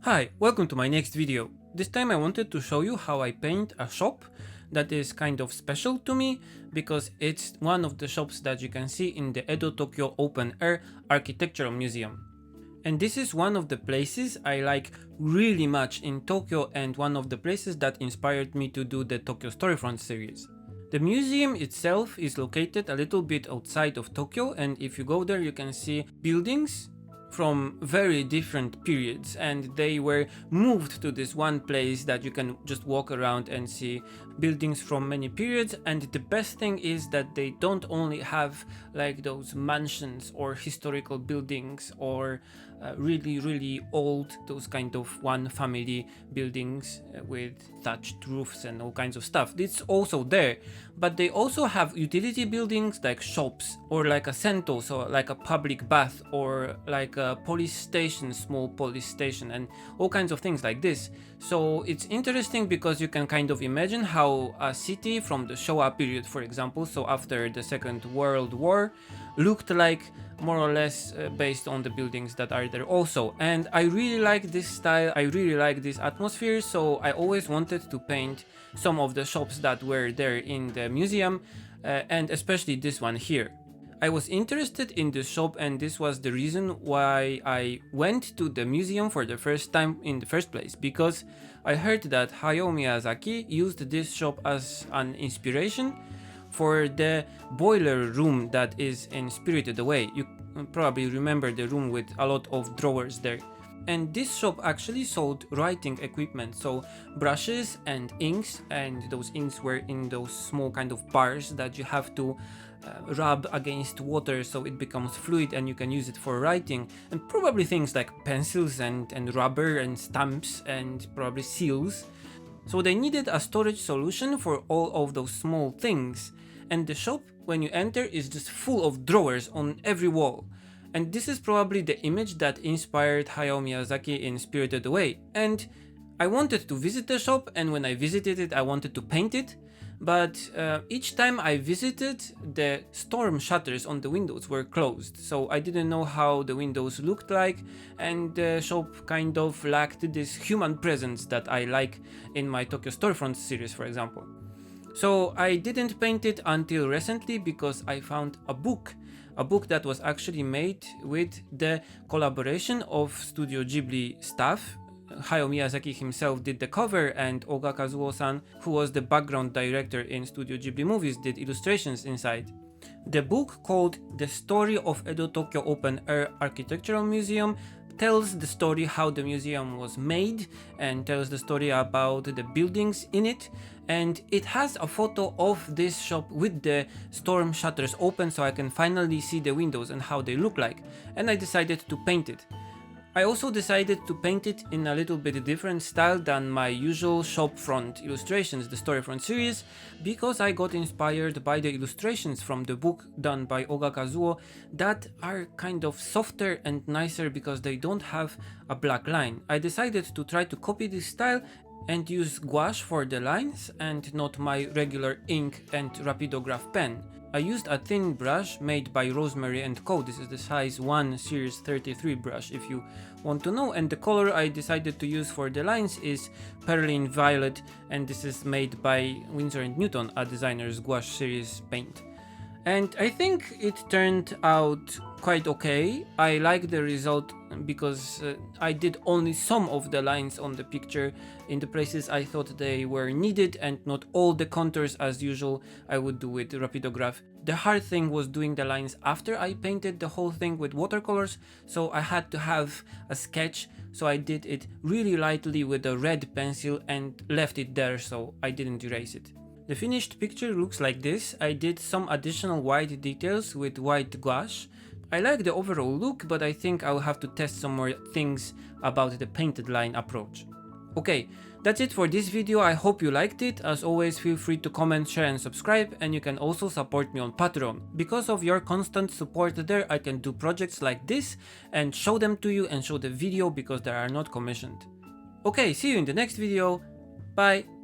Hi, welcome to my next video. This time I wanted to show you how I paint a shop that is kind of special to me because it's one of the shops that you can see in the Edo Tokyo Open Air Architectural Museum. And this is one of the places I like really much in Tokyo and one of the places that inspired me to do the Tokyo Storyfront series. The museum itself is located a little bit outside of Tokyo, and if you go there you can see buildings from very different periods, and they were moved to this one place that you can just walk around and see buildings from many periods. And the best thing is that they don't only have like those mansions or historical buildings or really old, those kind of one family buildings with thatched roofs and all kinds of stuff. It's also there, but they also have utility buildings like shops or like a cento, so like a public bath or like a police station, small police station, and all kinds of things like this. So it's interesting because you can kind of imagine how a city from the Showa period, for example, so after the Second World War, looked like, more or less, based on the buildings that are there also. And I really like this style, I really like this atmosphere, so I always wanted to paint some of the shops that were there in the museum, and especially this one here. I was interested in this shop, and this was the reason why I went to the museum for the first time in the first place, because I heard that Hayao Miyazaki used this shop as an inspiration for the boiler room that is in Spirited Away. You probably remember the room with a lot of drawers there. And this shop actually sold writing equipment, so brushes and inks, and those inks were in those small kind of bars that you have to rub against water so it becomes fluid and you can use it for writing, and probably things like pencils and rubber and stamps and probably seals. So they needed a storage solution for all of those small things, and the shop, when you enter, is just full of drawers on every wall. And this is probably the image that inspired Hayao Miyazaki in Spirited Away. And I wanted to visit the shop, and when I visited it I wanted to paint it, but each time I visited, the storm shutters on the windows were closed, so I didn't know how the windows looked like, and the shop kind of lacked this human presence that I like in my Tokyo Storefront series, for example. So I didn't paint it until recently because I found a book that was actually made with the collaboration of Studio Ghibli staff. Hayao Miyazaki himself did the cover, and Oga Kazuo-san, who was the background director in Studio Ghibli movies, did illustrations inside. The book, called The Story of Edo Tokyo Open Air Architectural Museum, tells the story how the museum was made and tells the story about the buildings in it, and it has a photo of this shop with the storm shutters open so I can finally see the windows and how they look like, and I decided to paint it. I also decided to paint it in a little bit different style than my usual shop front illustrations, the Storyfront series, because I got inspired by the illustrations from the book done by Oga Kazuo that are kind of softer and nicer because they don't have a black line. I decided to try to copy this style and use gouache for the lines and not my regular ink and rapidograph pen. I used a thin brush made by Rosemary & Co. This is the size 1 series 33 brush if you want to know, and the color I decided to use for the lines is Perlin Violet, and this is made by Winsor & Newton, a designer's gouache series paint. And I think it turned out quite okay. I like the result because I did only some of the lines on the picture in the places I thought they were needed, and not all the contours as usual I would do with rapidograph. The hard thing was doing the lines after I painted the whole thing with watercolors, so I had to have a sketch, so I did it really lightly with a red pencil and left it there so I didn't erase it. The finished picture looks like this. I did some additional white details with white gouache. I like the overall look, but I think I'll have to test some more things about the painted line approach. Okay, that's it for this video. I hope you liked it. As always, feel free to comment, share and subscribe, and you can also support me on Patreon. Because of your constant support there, I can do projects like this and show them to you and show the video because they are not commissioned. Okay, see you in the next video. Bye!